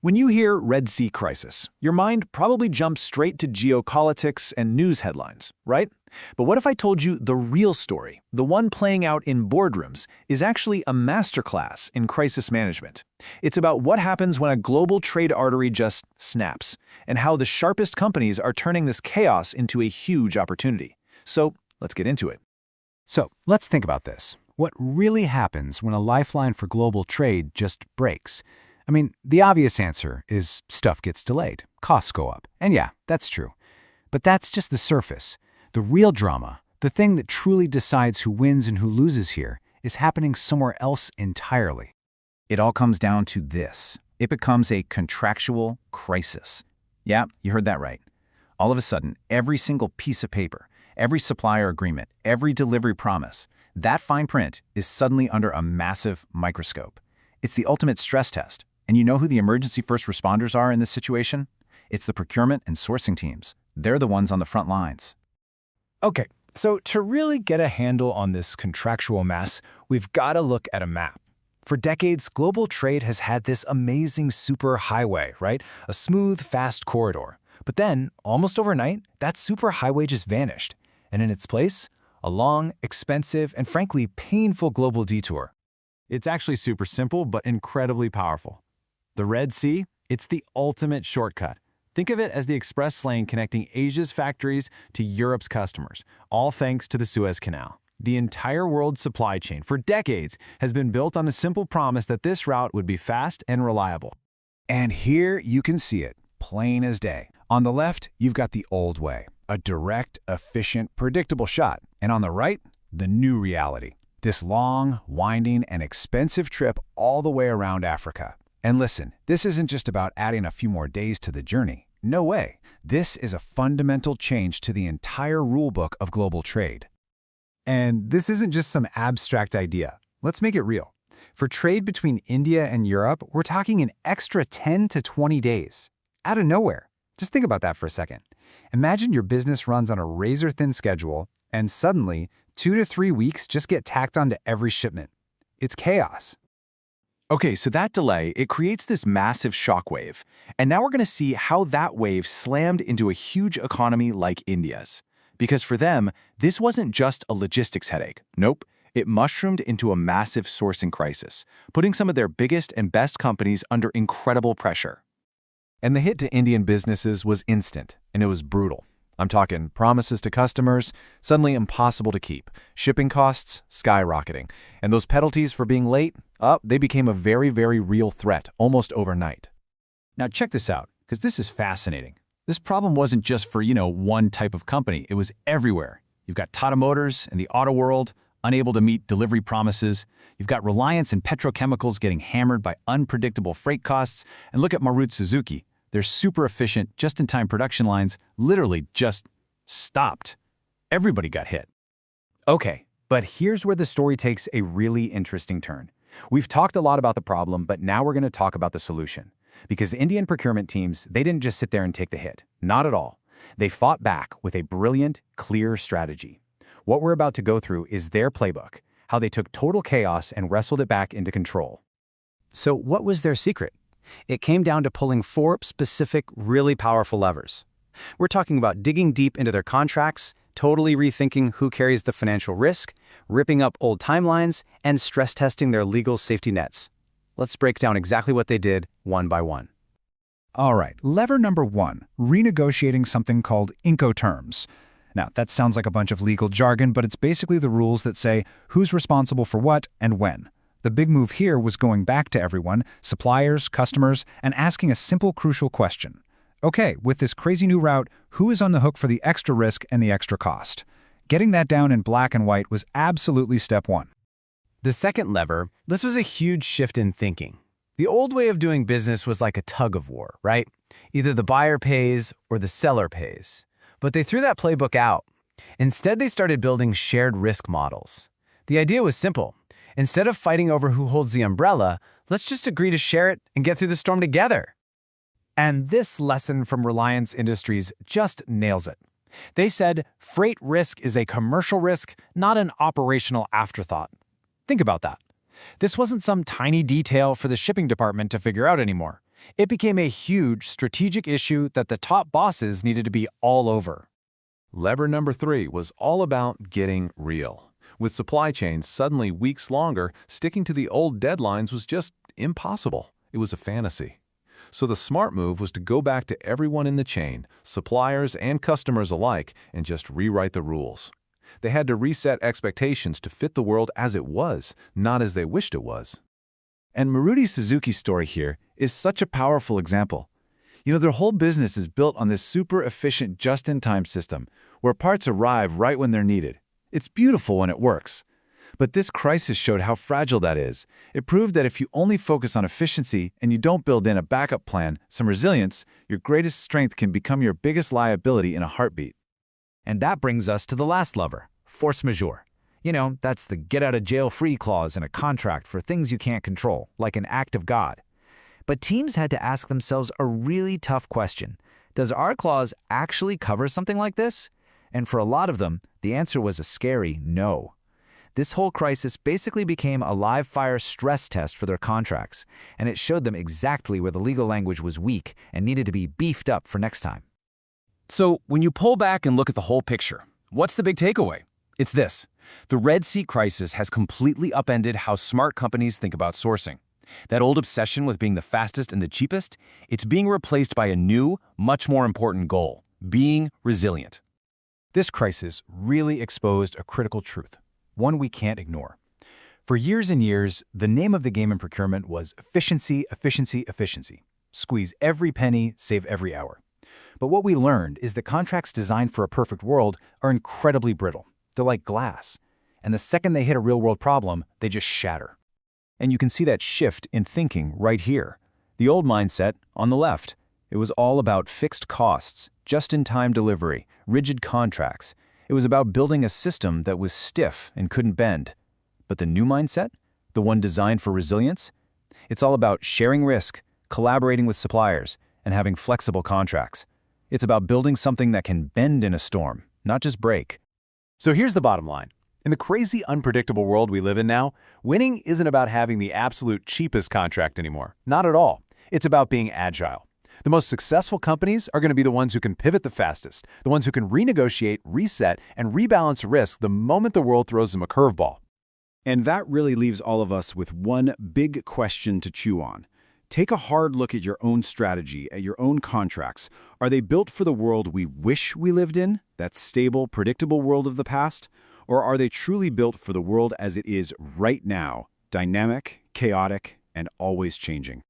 When you hear Red Sea crisis, your mind probably jumps straight to geopolitics and news headlines, right? But what if I told you the real story, the one playing out in boardrooms, is actually a masterclass in crisis management? It's about what happens when a global trade artery just snaps, and how the sharpest companies are turning this chaos into a huge opportunity. So let's get into it. So let's think about this. What really happens when a lifeline for global trade just breaks? I mean, the obvious answer is stuff gets delayed, costs go up, and yeah, that's true. But that's just the surface. The real drama, the thing that truly decides who wins and who loses here, is happening somewhere else entirely. It all comes down to this. It becomes a contractual crisis. Yeah, you heard that right. All of a sudden, every single piece of paper, every supplier agreement, every delivery promise, that fine print is suddenly under a massive microscope. It's the ultimate stress test. And you know who the emergency first responders are in this situation? It's the procurement and sourcing teams. They're the ones on the front lines. Okay, so to really get a handle on this contractual mess, we've got to look at a map. For decades, global trade has had this amazing superhighway, right? A smooth, fast corridor. But then, almost overnight, that superhighway just vanished. And in its place, a long, expensive, and frankly painful global detour. It's actually super simple, but incredibly powerful. The Red Sea, it's the ultimate shortcut. Think of it as the express lane connecting Asia's factories to Europe's customers, all thanks to the Suez Canal. The entire world's supply chain for decades has been built on a simple promise that this route would be fast and reliable. And here you can see it, plain as day. On the left, you've got the old way, a direct, efficient, predictable shot. And on the right, the new reality, this long, winding, and expensive trip all the way around Africa. And listen, this isn't just about adding a few more days to the journey. No way. This is a fundamental change to the entire rulebook of global trade. And this isn't just some abstract idea. Let's make it real. For trade between India and Europe, we're talking an extra 10 to 20 days. Out of nowhere. Just think about that for a second. Imagine your business runs on a razor-thin schedule, and suddenly, 2 to 3 weeks just get tacked onto every shipment. It's chaos. Okay, so that delay, it creates this massive shockwave. And now we're going to see how that wave slammed into a huge economy like India's. Because for them, this wasn't just a logistics headache. Nope, it mushroomed into a massive sourcing crisis, putting some of their biggest and best companies under incredible pressure. And the hit to Indian businesses was instant, and it was brutal. I'm talking promises to customers, suddenly impossible to keep, shipping costs skyrocketing, and those penalties for being late, they became a very, very real threat almost overnight. Now check this out, because this is fascinating. This problem wasn't just for, one type of company. It was everywhere. You've got Tata Motors and the auto world, unable to meet delivery promises. You've got Reliance and petrochemicals getting hammered by unpredictable freight costs. And look at Maruti Suzuki. Their super efficient, just-in-time production lines literally just stopped. Everybody got hit. Okay, but here's where the story takes a really interesting turn. We've talked a lot about the problem, but now we're going to talk about the solution. Because Indian procurement teams, they didn't just sit there and take the hit. Not at all. They fought back with a brilliant, clear strategy. What we're about to go through is their playbook, how they took total chaos and wrestled it back into control. So what was their secret? It came down to pulling 4 specific, really powerful levers. We're talking about digging deep into their contracts, totally rethinking who carries the financial risk, ripping up old timelines, and stress testing their legal safety nets. Let's break down exactly what they did one by one. All right, lever number 1, renegotiating something called Incoterms. Now, that sounds like a bunch of legal jargon, but it's basically the rules that say who's responsible for what and when. The big move here was going back to everyone, suppliers, customers, and asking a simple, crucial question. Okay, with this crazy new route, who is on the hook for the extra risk and the extra cost? Getting that down in black and white was absolutely step 1. The second lever, this was a huge shift in thinking. The old way of doing business was like a tug of war, right? Either the buyer pays or the seller pays. But they threw that playbook out. Instead, they started building shared risk models. The idea was simple. Instead of fighting over who holds the umbrella, let's just agree to share it and get through the storm together. And this lesson from Reliance Industries just nails it. They said, freight risk is a commercial risk, not an operational afterthought. Think about that. This wasn't some tiny detail for the shipping department to figure out anymore. It became a huge strategic issue that the top bosses needed to be all over. Lever number 3 was all about getting real. With supply chains suddenly weeks longer, sticking to the old deadlines was just impossible. It was a fantasy. So the smart move was to go back to everyone in the chain, suppliers and customers alike, and just rewrite the rules. They had to reset expectations to fit the world as it was, not as they wished it was. And Maruti Suzuki's story here is such a powerful example. You know, their whole business is built on this super efficient just-in-time system where parts arrive right when they're needed. It's beautiful when it works. But this crisis showed how fragile that is. It proved that if you only focus on efficiency and you don't build in a backup plan, some resilience, your greatest strength can become your biggest liability in a heartbeat. And that brings us to the last lever, force majeure. You know, that's the get-out-of-jail-free clause in a contract for things you can't control, like an act of God. But teams had to ask themselves a really tough question. Does our clause actually cover something like this? And for a lot of them, the answer was a scary no. This whole crisis basically became a live-fire stress test for their contracts, and it showed them exactly where the legal language was weak and needed to be beefed up for next time. So, when you pull back and look at the whole picture, what's the big takeaway? It's this. The Red Sea crisis has completely upended how smart companies think about sourcing. That old obsession with being the fastest and the cheapest, it's being replaced by a new, much more important goal, being resilient. This crisis really exposed a critical truth, one we can't ignore. For years and years, the name of the game in procurement was efficiency, efficiency, efficiency. Squeeze every penny, save every hour. But what we learned is that contracts designed for a perfect world are incredibly brittle. They're like glass. And the second they hit a real-world problem, they just shatter. And you can see that shift in thinking right here. The old mindset, on the left, it was all about fixed costs, just-in-time delivery, rigid contracts. It was about building a system that was stiff and couldn't bend. But the new mindset, the one designed for resilience, it's all about sharing risk, collaborating with suppliers, and having flexible contracts. It's about building something that can bend in a storm, not just break. So here's the bottom line. In the crazy, unpredictable world we live in now, winning isn't about having the absolute cheapest contract anymore. Not at all. It's about being agile. The most successful companies are going to be the ones who can pivot the fastest, the ones who can renegotiate, reset, and rebalance risk the moment the world throws them a curveball. And that really leaves all of us with one big question to chew on. Take a hard look at your own strategy, at your own contracts. Are they built for the world we wish we lived in, that stable, predictable world of the past? Or are they truly built for the world as it is right now, dynamic, chaotic, and always changing?